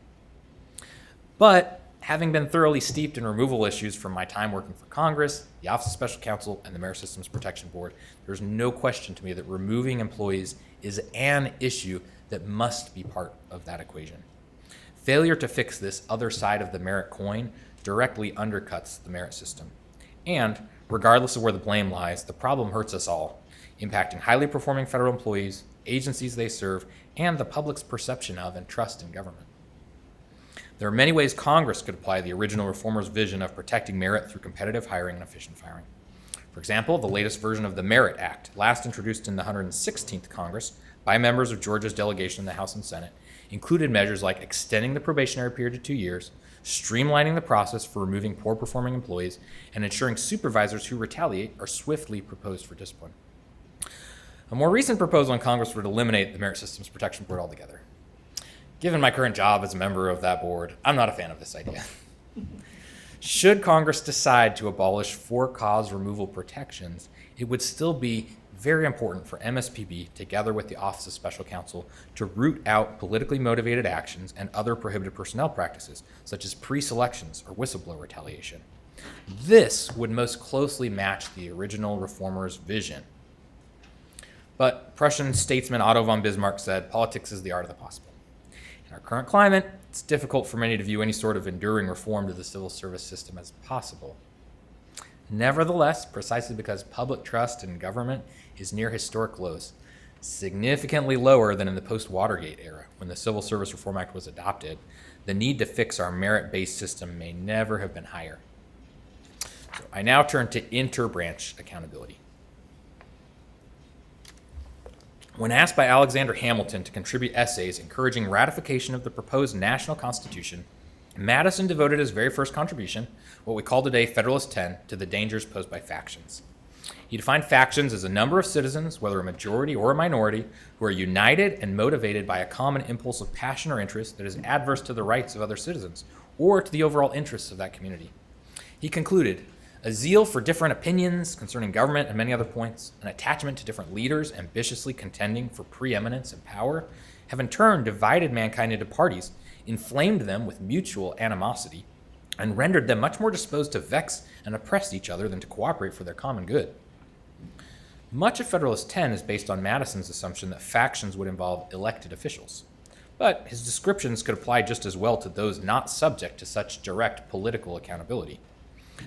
But having been thoroughly steeped in removal issues from my time working for Congress, the Office of Special Counsel, and the Merit Systems Protection Board, there's no question to me that removing employees is an issue that must be part of that equation. Failure to fix this other side of the merit coin directly undercuts the merit system. And regardless of where the blame lies, the problem hurts us all, impacting highly performing federal employees, agencies they serve, and the public's perception of and trust in government. There are many ways Congress could apply the original reformers' vision of protecting merit through competitive hiring and efficient firing. For example, the latest version of the Merit Act, last introduced in the 116th Congress by members of Georgia's delegation in the House and Senate, included measures like extending the probationary period to 2 years, streamlining the process for removing poor performing employees, and ensuring supervisors who retaliate are swiftly proposed for discipline. A more recent proposal in Congress would eliminate the Merit Systems Protection Board altogether. Given my current job as a member of that board, I'm not a fan of this idea. Should Congress decide to abolish for-cause removal protections, it would still be very important for MSPB, together with the Office of Special Counsel, to root out politically motivated actions and other prohibited personnel practices, such as pre-selections or whistleblower retaliation. This would most closely match the original reformers' vision. But Prussian statesman Otto von Bismarck said, "Politics is the art of the possible." In our current climate, it's difficult for many to view any sort of enduring reform to the civil service system as possible. Nevertheless, precisely because public trust in government is near historic lows, significantly lower than in the post-Watergate era when the Civil Service Reform Act was adopted, the need to fix our merit-based system may never have been higher. So I now turn to inter-branch accountability. When asked by Alexander Hamilton to contribute essays encouraging ratification of the proposed national constitution, Madison devoted his very first contribution, what we call today Federalist 10, to the dangers posed by factions. He defined factions as a number of citizens, whether a majority or a minority, who are united and motivated by a common impulse of passion or interest that is adverse to the rights of other citizens or to the overall interests of that community. He concluded, a zeal for different opinions concerning government and many other points, an attachment to different leaders ambitiously contending for preeminence and power, have in turn divided mankind into parties, inflamed them with mutual animosity, and rendered them much more disposed to vex and oppress each other than to cooperate for their common good. Much of Federalist 10 is based on Madison's assumption that factions would involve elected officials, but his descriptions could apply just as well to those not subject to such direct political accountability.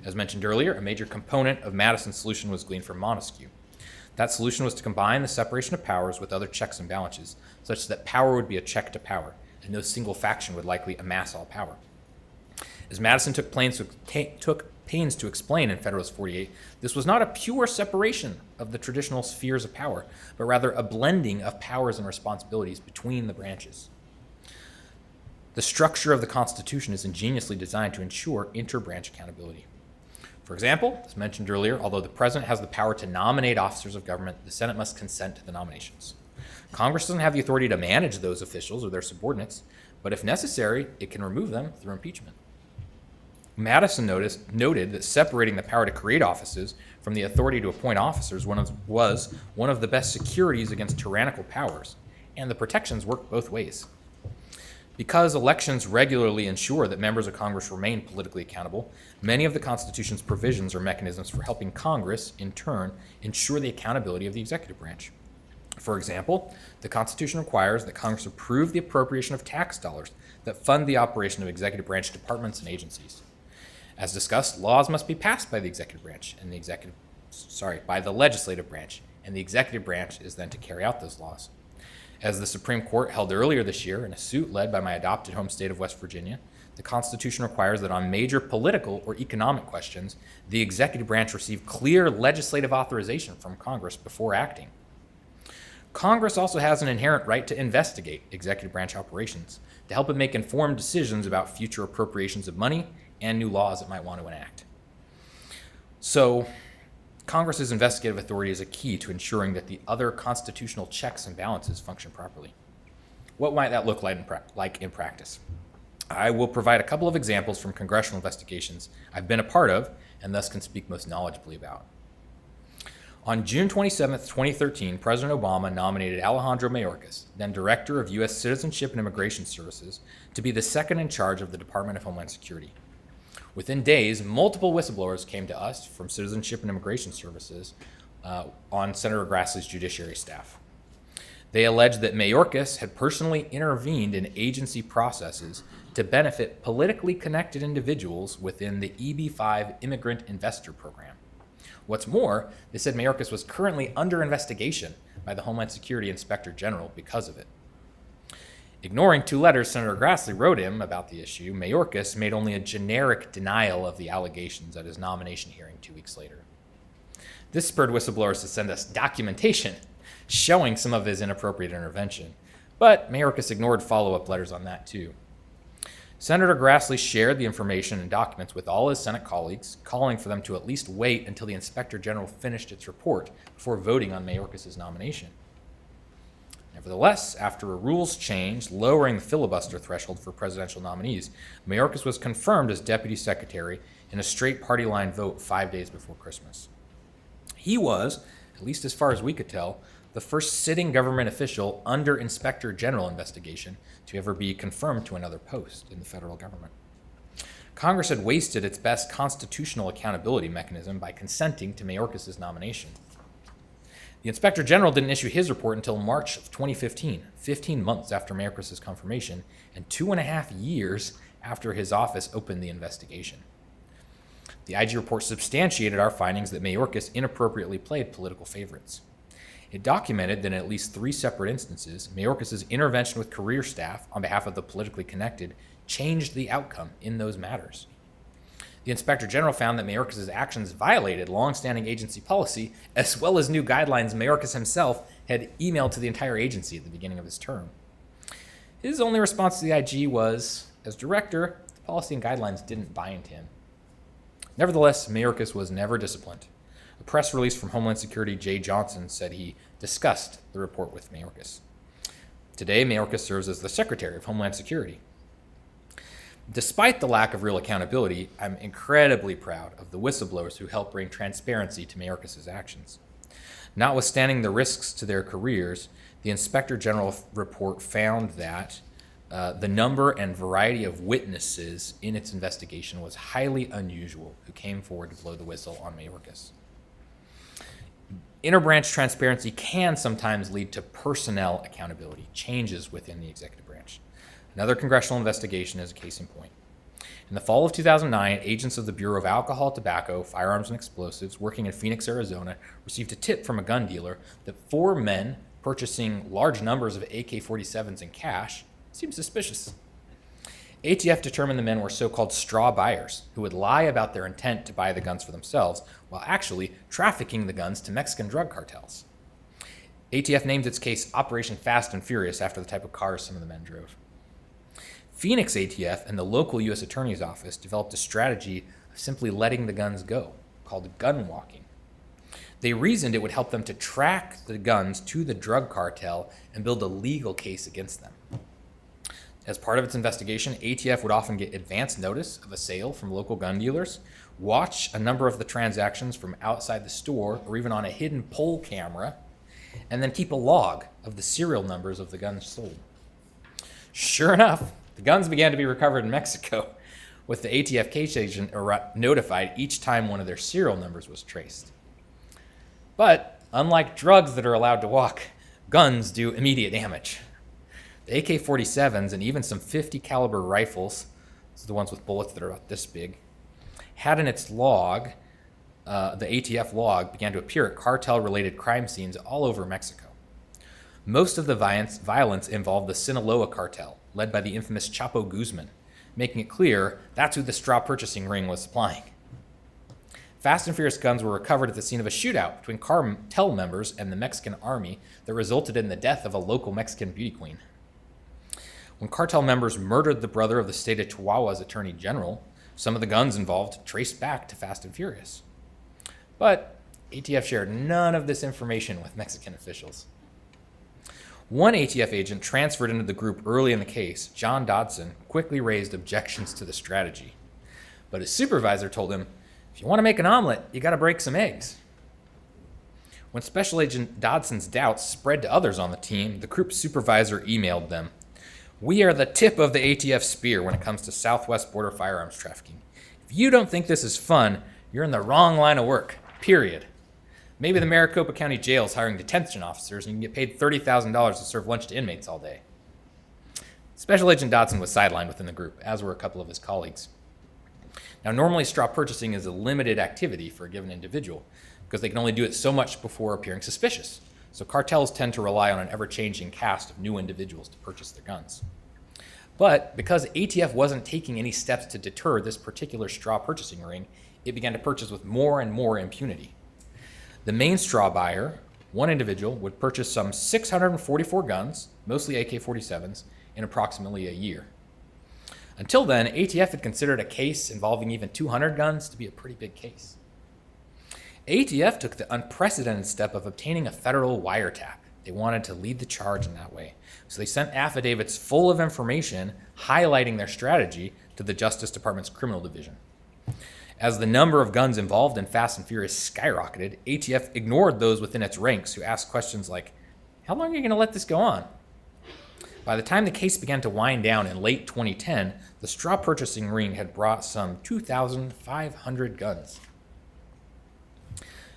As mentioned earlier, a major component of Madison's solution was gleaned from Montesquieu. That solution was to combine the separation of powers with other checks and balances, such that power would be a check to power, and no single faction would likely amass all power. As Madison took pains to explain in Federalist 48, this was not a pure separation of the traditional spheres of power, but rather a blending of powers and responsibilities between the branches. The structure of the Constitution is ingeniously designed to ensure inter-branch accountability. For example, as mentioned earlier, although the President has the power to nominate officers of government, the Senate must consent to the nominations. Congress doesn't have the authority to manage those officials or their subordinates, but if necessary, it can remove them through impeachment. Madison noted that separating the power to create offices from the authority to appoint officers was one of the best securities against tyrannical powers, and the protections work both ways. Because elections regularly ensure that members of Congress remain politically accountable, many of the Constitution's provisions are mechanisms for helping Congress, in turn, ensure the accountability of the executive branch. For example, the Constitution requires that Congress approve the appropriation of tax dollars that fund the operation of executive branch departments and agencies. As discussed, laws must be passed by the executive branch and by the legislative branch, and the executive branch is then to carry out those laws. As the Supreme Court held earlier this year in a suit led by my adopted home state of West Virginia, the Constitution requires that on major political or economic questions, the executive branch receive clear legislative authorization from Congress before acting. Congress also has an inherent right to investigate executive branch operations to help it make informed decisions about future appropriations of money and new laws it might want to enact. So, Congress's investigative authority is a key to ensuring that the other constitutional checks and balances function properly. What might that look like in practice? I will provide a couple of examples from congressional investigations I've been a part of and thus can speak most knowledgeably about. On June 27, 2013, President Obama nominated Alejandro Mayorkas, then Director of U.S. Citizenship and Immigration Services, to be the second in charge of the Department of Homeland Security. Within days, multiple whistleblowers came to us from Citizenship and Immigration Services on Senator Grassley's judiciary staff. They alleged that Mayorkas had personally intervened in agency processes to benefit politically connected individuals within the EB-5 Immigrant Investor Program. What's more, they said Mayorkas was currently under investigation by the Homeland Security Inspector General because of it. Ignoring two letters Senator Grassley wrote him about the issue, Mayorkas made only a generic denial of the allegations at his nomination hearing 2 weeks later. This spurred whistleblowers to send us documentation showing some of his inappropriate intervention, but Mayorkas ignored follow-up letters on that too. Senator Grassley shared the information and documents with all his Senate colleagues, calling for them to at least wait until the Inspector General finished its report before voting on Mayorkas' nomination. Nevertheless, after a rules change lowering the filibuster threshold for presidential nominees, Mayorkas was confirmed as Deputy Secretary in a straight party line vote 5 days before Christmas. He was, at least as far as we could tell, the first sitting government official under Inspector General investigation to ever be confirmed to another post in the federal government. Congress had wasted its best constitutional accountability mechanism by consenting to Mayorkas' nomination. The Inspector General didn't issue his report until March of 2015, 15 months after Mayorkas' confirmation, and 2.5 years after his office opened the investigation. The IG report substantiated our findings that Mayorkas inappropriately played political favorites. It documented that in at least 3 separate instances, Mayorkas' intervention with career staff on behalf of the politically connected changed the outcome in those matters. The Inspector General found that Mayorkas' actions violated longstanding agency policy, as well as new guidelines Mayorkas himself had emailed to the entire agency at the beginning of his term. His only response to the IG was, as director, the policy and guidelines didn't bind him. Nevertheless, Mayorkas was never disciplined. A press release from Homeland Security Jay Johnson said he discussed the report with Mayorkas. Today, Mayorkas serves as the Secretary of Homeland Security. Despite the lack of real accountability, I'm incredibly proud of the whistleblowers who helped bring transparency to Mayorkas' actions. Notwithstanding the risks to their careers, the Inspector General report found that the number and variety of witnesses in its investigation was highly unusual who came forward to blow the whistle on Mayorkas. Interbranch transparency can sometimes lead to personnel accountability, changes within the executive branch. Another congressional investigation is a case in point. In the fall of 2009, agents of the Bureau of Alcohol, Tobacco, Firearms, and Explosives working in Phoenix, Arizona, received a tip from a gun dealer that 4 men purchasing large numbers of AK-47s in cash seemed suspicious. ATF determined the men were so-called straw buyers who would lie about their intent to buy the guns for themselves while actually trafficking the guns to Mexican drug cartels. ATF named its case Operation Fast and Furious after the type of cars some of the men drove. Phoenix ATF and the local U.S. Attorney's Office developed a strategy of simply letting the guns go, called gun walking. They reasoned it would help them to track the guns to the drug cartel and build a legal case against them. As part of its investigation, ATF would often get advance notice of a sale from local gun dealers, watch a number of the transactions from outside the store or even on a hidden pole camera, and then keep a log of the serial numbers of the guns sold. Sure enough, the guns began to be recovered in Mexico, with the ATF case agent notified each time one of their serial numbers was traced. But unlike drugs that are allowed to walk, guns do immediate damage. The AK-47s and even some .50 caliber rifles, these are the ones with bullets that are about this big, had in its log, the ATF log began to appear at cartel-related crime scenes all over Mexico. Most of the violence involved the Sinaloa cartel, led by the infamous Chapo Guzman, making it clear that's who the straw purchasing ring was supplying. Fast and Furious guns were recovered at the scene of a shootout between cartel members and the Mexican army that resulted in the death of a local Mexican beauty queen. When cartel members murdered the brother of the state of Chihuahua's attorney general, some of the guns involved traced back to Fast and Furious. But ATF shared none of this information with Mexican officials. One ATF agent transferred into the group early in the case, John Dodson, quickly raised objections to the strategy. But his supervisor told him, if you want to make an omelet, you got to break some eggs. When Special Agent Dodson's doubts spread to others on the team, the group supervisor emailed them, "We are the tip of the ATF spear when it comes to southwest border firearms trafficking. If you don't think this is fun, you're in the wrong line of work, period. Maybe the Maricopa County Jail is hiring detention officers and you can get paid $30,000 to serve lunch to inmates all day." Special Agent Dodson was sidelined within the group, as were a couple of his colleagues. Now, normally straw purchasing is a limited activity for a given individual because they can only do it so much before appearing suspicious. So cartels tend to rely on an ever-changing cast of new individuals to purchase their guns. But because ATF wasn't taking any steps to deter this particular straw purchasing ring, it began to purchase with more and more impunity. The main straw buyer, one individual, would purchase some 644 guns, mostly AK-47s, in approximately a year. Until then, ATF had considered a case involving even 200 guns to be a pretty big case. ATF took the unprecedented step of obtaining a federal wiretap. They wanted to lead the charge in that way. So they sent affidavits full of information highlighting their strategy to the Justice Department's Criminal Division. As the number of guns involved in Fast and Furious skyrocketed, ATF ignored those within its ranks who asked questions like, "How long are you going to let this go on?" By the time the case began to wind down in late 2010, the straw purchasing ring had brought some 2,500 guns.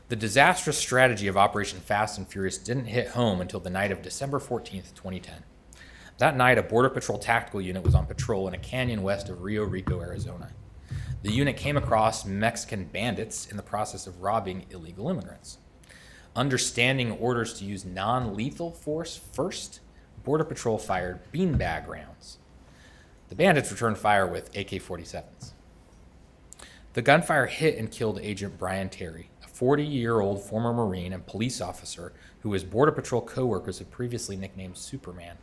The disastrous strategy of Operation Fast and Furious didn't hit home until the night of December 14th, 2010. That night, a Border Patrol tactical unit was on patrol in a canyon west of Rio Rico, Arizona. The unit came across Mexican bandits in the process of robbing illegal immigrants. Understanding orders to use non-lethal force first, Border Patrol fired beanbag rounds. The bandits returned fire with AK-47s. The gunfire hit and killed Agent Brian Terry, a 40-year-old former Marine and police officer who his Border Patrol co-workers had previously nicknamed Superman.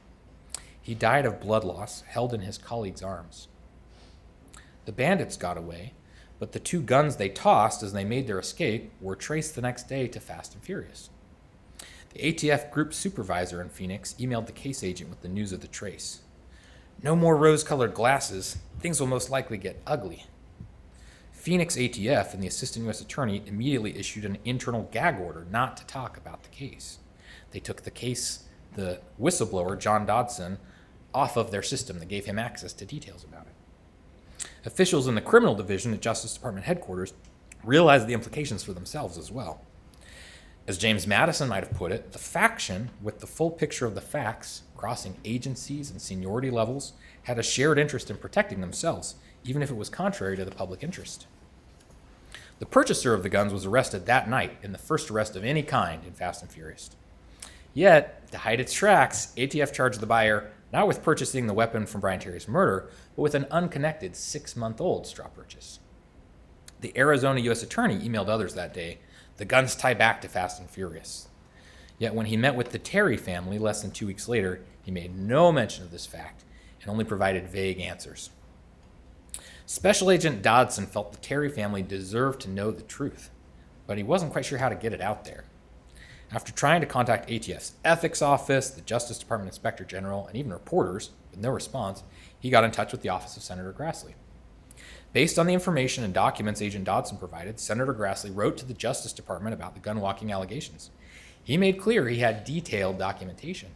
He died of blood loss, held in his colleague's arms. The bandits got away, but the 2 guns they tossed as they made their escape were traced the next day to Fast and Furious. The ATF group supervisor in Phoenix emailed the case agent with the news of the trace. "No more rose-colored glasses. Things will most likely get ugly." Phoenix ATF and the assistant U.S. attorney immediately issued an internal gag order not to talk about the case. They took the whistleblower, John Dodson, off of their system that gave him access to details about it. Officials in the criminal division at Justice Department headquarters realized the implications for themselves as well. As James Madison might have put it, the faction with the full picture of the facts, crossing agencies and seniority levels, had a shared interest in protecting themselves, even if it was contrary to the public interest. The purchaser of the guns was arrested that night in the first arrest of any kind in Fast and Furious. Yet, to hide its tracks, ATF charged the buyer not with purchasing the weapon from Brian Terry's murder, but with an unconnected 6-month-old straw purchase. The Arizona U.S. attorney emailed others that day, "The guns tie back to Fast and Furious." Yet when he met with the Terry family less than 2 weeks later, he made no mention of this fact and only provided vague answers. Special Agent Dodson felt the Terry family deserved to know the truth, but he wasn't quite sure how to get it out there. After trying to contact ATF's ethics office, the Justice Department Inspector General, and even reporters, with no response, he got in touch with the office of Senator Grassley. Based on the information and documents Agent Dodson provided, Senator Grassley wrote to the Justice Department about the gun-walking allegations. He made clear he had detailed documentation.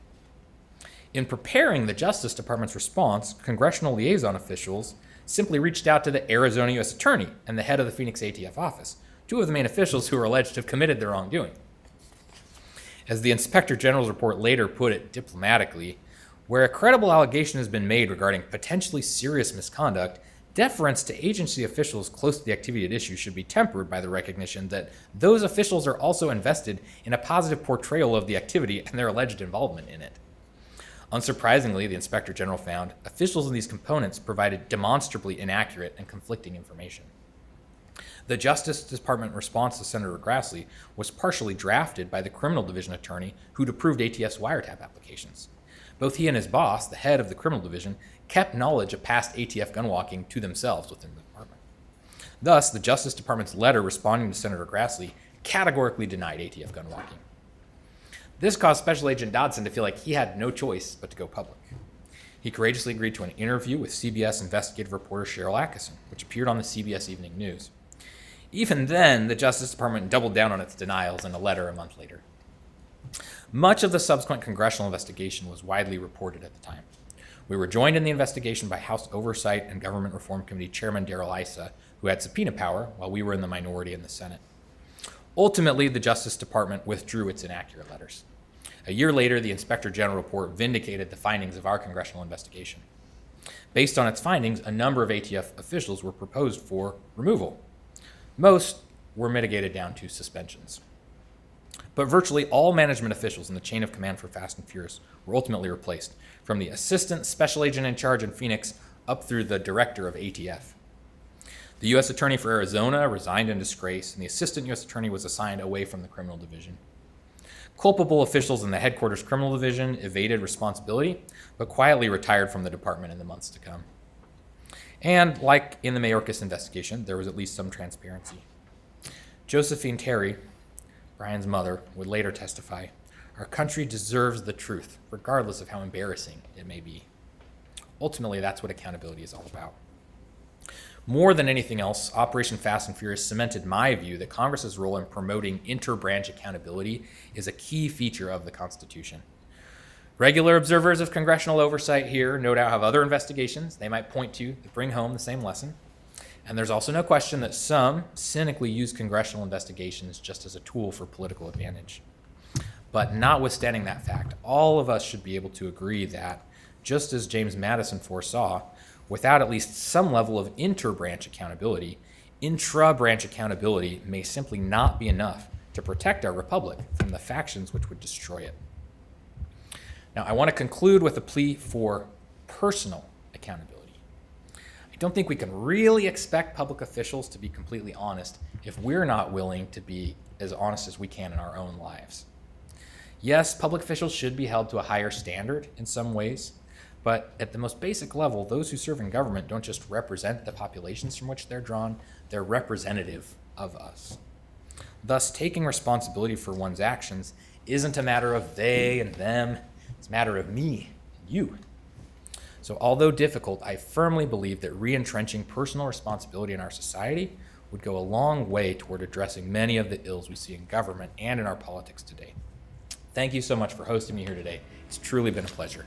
In preparing the Justice Department's response, congressional liaison officials simply reached out to the Arizona U.S. Attorney and the head of the Phoenix ATF office, 2 of the main officials who were alleged to have committed the wrongdoing. As the Inspector General's report later put it diplomatically, where a credible allegation has been made regarding potentially serious misconduct, deference to agency officials close to the activity at issue should be tempered by the recognition that those officials are also invested in a positive portrayal of the activity and their alleged involvement in it. Unsurprisingly, the Inspector General found officials in these components provided demonstrably inaccurate and conflicting information. The Justice Department response to Senator Grassley was partially drafted by the Criminal Division attorney who'd approved ATF's wiretap applications. Both he and his boss, the head of the Criminal Division, kept knowledge of past ATF gunwalking to themselves within the department. Thus, the Justice Department's letter responding to Senator Grassley categorically denied ATF gunwalking. This caused Special Agent Dodson to feel like he had no choice but to go public. He courageously agreed to an interview with CBS investigative reporter Cheryl Atkinson, which appeared on the CBS Evening News. Even then, the Justice Department doubled down on its denials in a letter a month later. Much of the subsequent congressional investigation was widely reported at the time. We were joined in the investigation by House Oversight and Government Reform Committee Chairman Darrell Issa, who had subpoena power while we were in the minority in the Senate. Ultimately, the Justice Department withdrew its inaccurate letters. A year later, the Inspector General report vindicated the findings of our congressional investigation. Based on its findings, a number of ATF officials were proposed for removal. Most were mitigated down to suspensions. But virtually all management officials in the chain of command for Fast and Furious were ultimately replaced, from the assistant special agent in charge in Phoenix up through the director of ATF. The U.S. Attorney for Arizona resigned in disgrace, and the assistant U.S. Attorney was assigned away from the criminal division. Culpable officials in the headquarters criminal division evaded responsibility, but quietly retired from the department in the months to come. And like in the Mayorkas investigation, there was at least some transparency. Josephine Terry, Brian's mother, would later testify, "Our country deserves the truth, regardless of how embarrassing it may be." Ultimately, that's what accountability is all about. More than anything else, Operation Fast and Furious cemented my view that Congress's role in promoting inter-branch accountability is a key feature of the Constitution. Regular observers of congressional oversight here no doubt have other investigations they might point to that bring home the same lesson. And there's also no question that some cynically use congressional investigations just as a tool for political advantage. But notwithstanding that fact, all of us should be able to agree that, just as James Madison foresaw, without at least some level of inter-branch accountability, intra-branch accountability may simply not be enough to protect our republic from the factions which would destroy it. Now, I want to conclude with a plea for personal accountability. I don't think we can really expect public officials to be completely honest if we're not willing to be as honest as we can in our own lives. Yes, public officials should be held to a higher standard in some ways, but at the most basic level, those who serve in government don't just represent the populations from which they're drawn, they're representative of us. Thus, taking responsibility for one's actions isn't a matter of they and them, it's a matter of me and you. So although difficult, I firmly believe that re-entrenching personal responsibility in our society would go a long way toward addressing many of the ills we see in government and in our politics today. Thank you so much for hosting me here today. It's truly been a pleasure.